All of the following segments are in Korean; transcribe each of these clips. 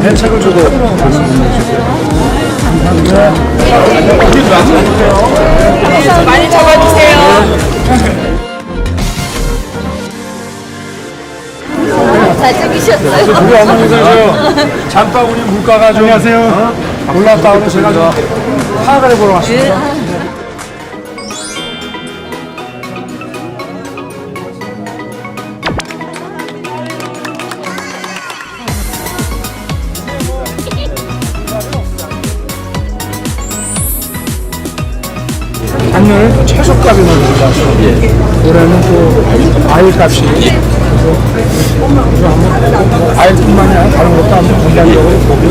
대책을 주고 많이 잡아주세요. 잘생기셨어요. 우리 어머니가 저 잠바구니 물가가 좀 올랐다고 해서 제가 좀 파악을 해보러 왔습니다. 작년에 채소값이 너무 올라서 올해는 또 과일값이 그래서 과일뿐만이 아니라 다른 것도 한번 전반적으로 보고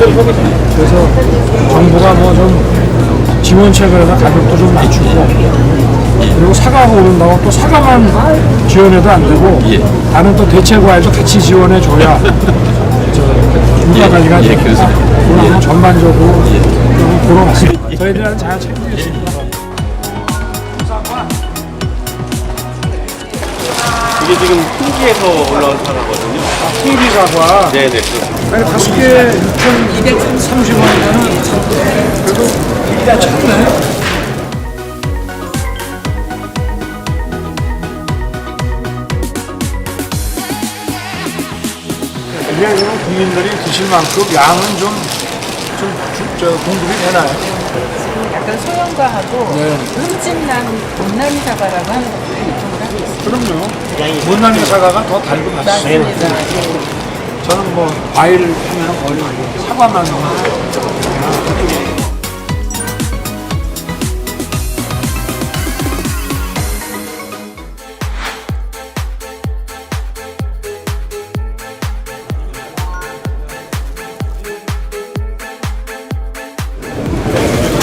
그래서 정부가 뭐 좀 지원책을 해서 가격도 좀 낮추고 그리고 사과가 오른다고 또 사과만 지원해도 안 되고 다른 또 대체 과일도 같이 지원해 줘야 물가 관리가 되고 그래서 전반적으로 보러 왔습니다. 저희들은 잘 챙기겠습니다. 이게 지금 풍기에서 올라온 사과거든요. 풍기 사과. 네네, 그렇습니다. 아니, 5개에 6,230원이면은 그래도 괜찮네. 그냥 국민들이 드실 만큼 양은 공급이 되나요? 약간 소형과하고 네. 흠집난 못난 사과라고 하는 것도 유통을 하고 있습니다. 그럼요. 못난이 사과가 더 달고 맛있어요. 맞습니다. 예. 저는 뭐 과일 하면 거의 사과만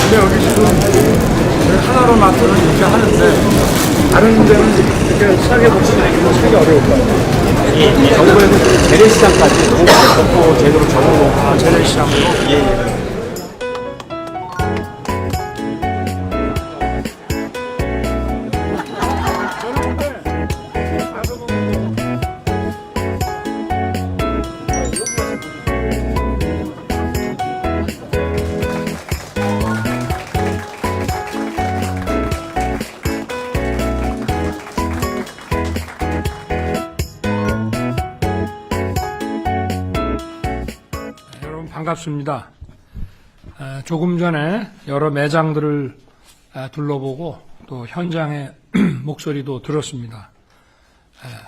근데 여기 지금 하나로 마트는 이렇게 하는데 다른 데는 이렇게 싸게 보시면 사기 어려울 거예요. 정부에서 재래시장까지 또 제대로 적어놓고 재래시장으로 반갑습니다. 조금 전에 여러 매장들을 둘러보고 또 현장의 목소리도 들었습니다.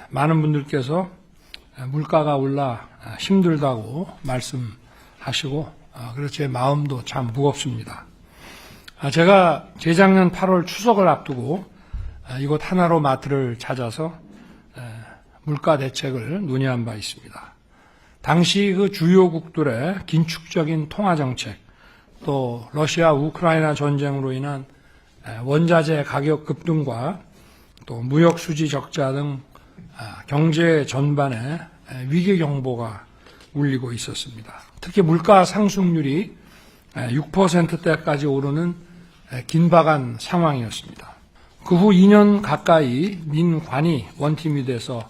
많은 분들께서 물가가 올라 힘들다고 말씀하시고 그래서 제 마음도 참 무겁습니다. 제가 재작년 8월 추석을 앞두고 이곳 하나로 마트를 찾아서 물가 대책을 논의한 바 있습니다. 당시 그 주요국들의 긴축적인 통화정책, 또 러시아 우크라이나 전쟁으로 인한 원자재 가격 급등과 또 무역 수지 적자 등 경제 전반에 위기 경보가 울리고 있었습니다. 특히 물가 상승률이 6%대까지 오르는 긴박한 상황이었습니다. 그 후 2년 가까이 민관이 원팀이 돼서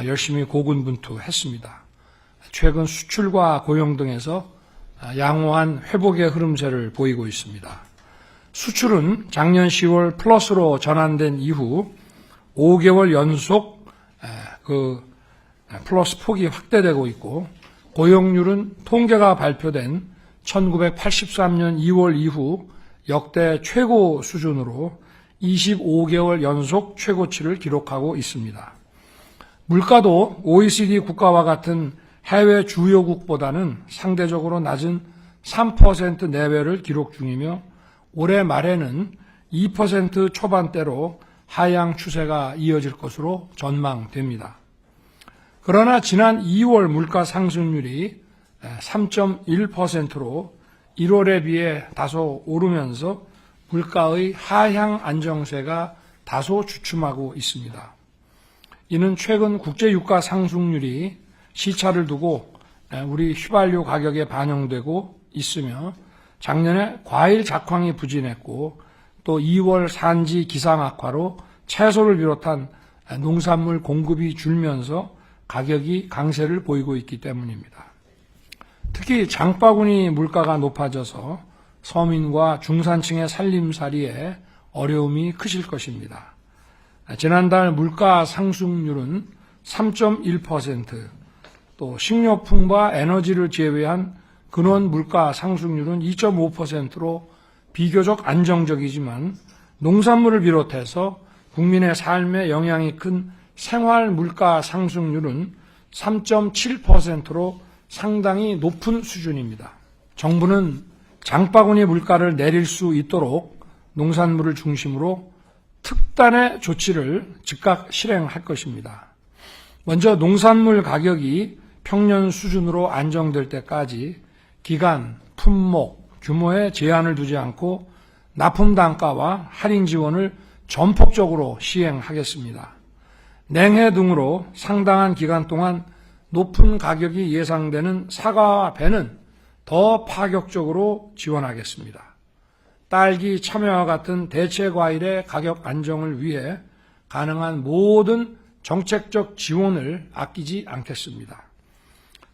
열심히 고군분투했습니다. 최근 수출과 고용 등에서 양호한 회복의 흐름세를 보이고 있습니다. 수출은 작년 10월 플러스로 전환된 이후 5개월 연속 그 플러스 폭이 확대되고 있고 고용률은 통계가 발표된 1983년 2월 이후 역대 최고 수준으로 25개월 연속 최고치를 기록하고 있습니다. 물가도 OECD 국가와 같은 해외 주요국보다는 상대적으로 낮은 3% 내외를 기록 중이며 올해 말에는 2% 초반대로 하향 추세가 이어질 것으로 전망됩니다. 그러나 지난 2월 물가 상승률이 3.1%로 1월에 비해 다소 오르면서 물가의 하향 안정세가 다소 주춤하고 있습니다. 이는 최근 국제유가 상승률이 시차를 두고 우리 휘발유 가격에 반영되고 있으며 작년에 과일 작황이 부진했고 또 2월 산지 기상 악화로 채소를 비롯한 농산물 공급이 줄면서 가격이 강세를 보이고 있기 때문입니다. 특히 장바구니 물가가 높아져서 서민과 중산층의 살림살이에 어려움이 크실 것입니다. 지난달 물가 상승률은 3.1%, 또 식료품과 에너지를 제외한 근원 물가 상승률은 2.5%로 비교적 안정적이지만 농산물을 비롯해서 국민의 삶에 영향이 큰 생활 물가 상승률은 3.7%로 상당히 높은 수준입니다. 정부는 장바구니 물가를 내릴 수 있도록 농산물을 중심으로 특단의 조치를 즉각 실행할 것입니다. 먼저 농산물 가격이 평년 수준으로 안정될 때까지 기간, 품목, 규모에 제한을 두지 않고 납품 단가와 할인 지원을 전폭적으로 시행하겠습니다. 냉해 등으로 상당한 기간 동안 높은 가격이 예상되는 사과와 배는 더 파격적으로 지원하겠습니다. 딸기, 참외와 같은 대체 과일의 가격 안정을 위해 가능한 모든 정책적 지원을 아끼지 않겠습니다.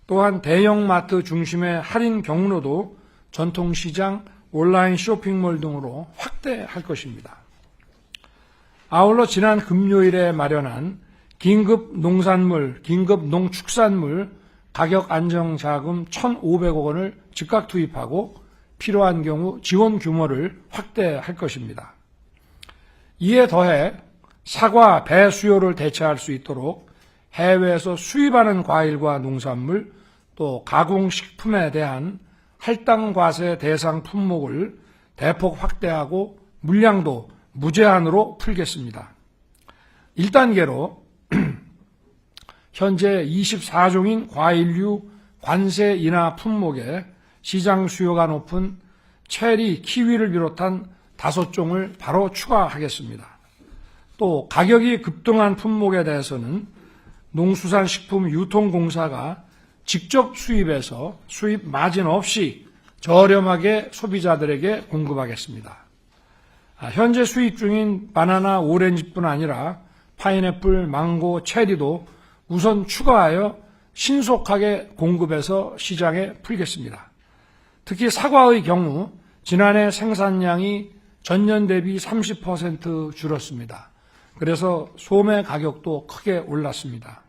또한 대형마트 중심의 할인 경로도 전통시장, 온라인 쇼핑몰 등으로 확대할 것입니다. 아울러 지난 금요일에 마련한 긴급 농산물, 긴급 농축산물 가격 안정 자금 1,500억 원을 즉각 투입하고 필요한 경우 지원 규모를 확대할 것입니다. 이에 더해 사과, 배 수요를 대체할 수 있도록 해외에서 수입하는 과일과 농산물 또 가공식품에 대한 할당 과세 대상 품목을 대폭 확대하고 물량도 무제한으로 풀겠습니다. 1단계로 현재 24종인 과일류 관세 인하 품목에 시장 수요가 높은 체리, 키위를 비롯한 5종을 바로 추가하겠습니다. 또 가격이 급등한 품목에 대해서는 농수산식품유통공사가 직접 수입해서 수입 마진 없이 저렴하게 소비자들에게 공급하겠습니다. 현재 수입 중인 바나나, 오렌지뿐 아니라 파인애플, 망고, 체리도 우선 추가하여 신속하게 공급해서 시장에 풀겠습니다. 특히 사과의 경우 지난해 생산량이 전년 대비 30% 줄었습니다. 그래서 소매 가격도 크게 올랐습니다.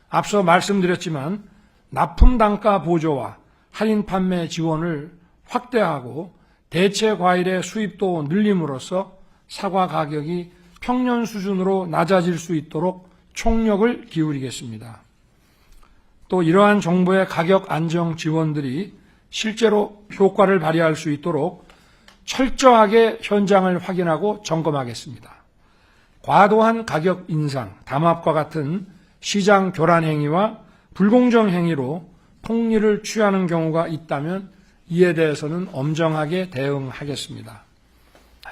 앞서 말씀드렸지만 납품 단가 보조와 할인 판매 지원을 확대하고 대체 과일의 수입도 늘림으로써 사과 가격이 평년 수준으로 낮아질 수 있도록 총력을 기울이겠습니다. 또 이러한 정부의 가격 안정 지원들이 실제로 효과를 발휘할 수 있도록 철저하게 현장을 확인하고 점검하겠습니다. 과도한 가격 인상, 담합과 같은 시장 교란 행위와 불공정 행위로 폭리를 취하는 경우가 있다면 이에 대해서는 엄정하게 대응하겠습니다.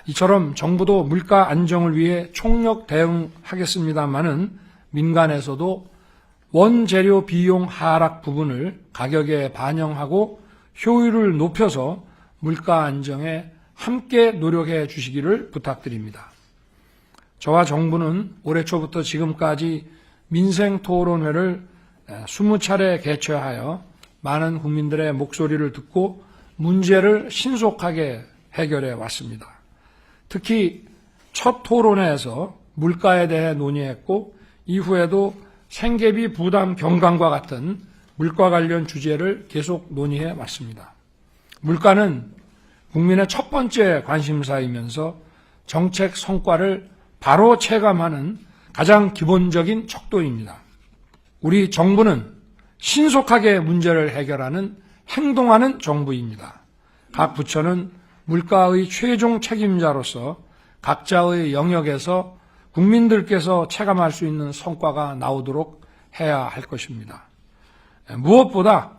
이처럼 정부도 물가 안정을 위해 총력 대응하겠습니다마는 민간에서도 원재료 비용 하락 부분을 가격에 반영하고 효율을 높여서 물가 안정에 함께 노력해 주시기를 부탁드립니다. 저와 정부는 올해 초부터 지금까지 민생토론회를 20차례 개최하여 많은 국민들의 목소리를 듣고 문제를 신속하게 해결해 왔습니다. 특히 첫 토론회에서 물가에 대해 논의했고 이후에도 생계비 부담 경감과 같은 물가 관련 주제를 계속 논의해 왔습니다. 물가는 국민의 첫 번째 관심사이면서 정책 성과를 바로 체감하는 가장 기본적인 척도입니다. 우리 정부는 신속하게 문제를 해결하는 행동하는 정부입니다. 각 부처는 물가의 최종 책임자로서 각자의 영역에서 국민들께서 체감할 수 있는 성과가 나오도록 해야 할 것입니다. 무엇보다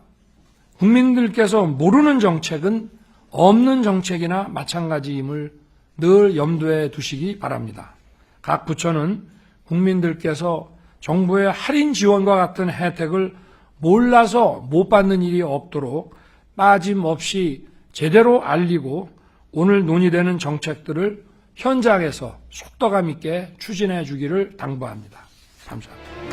국민들께서 모르는 정책은 없는 정책이나 마찬가지임을 늘 염두에 두시기 바랍니다. 각 부처는 국민들께서 정부의 할인 지원과 같은 혜택을 몰라서 못 받는 일이 없도록 빠짐없이 제대로 알리고 오늘 논의되는 정책들을 현장에서 속도감 있게 추진해 주기를 당부합니다. 감사합니다.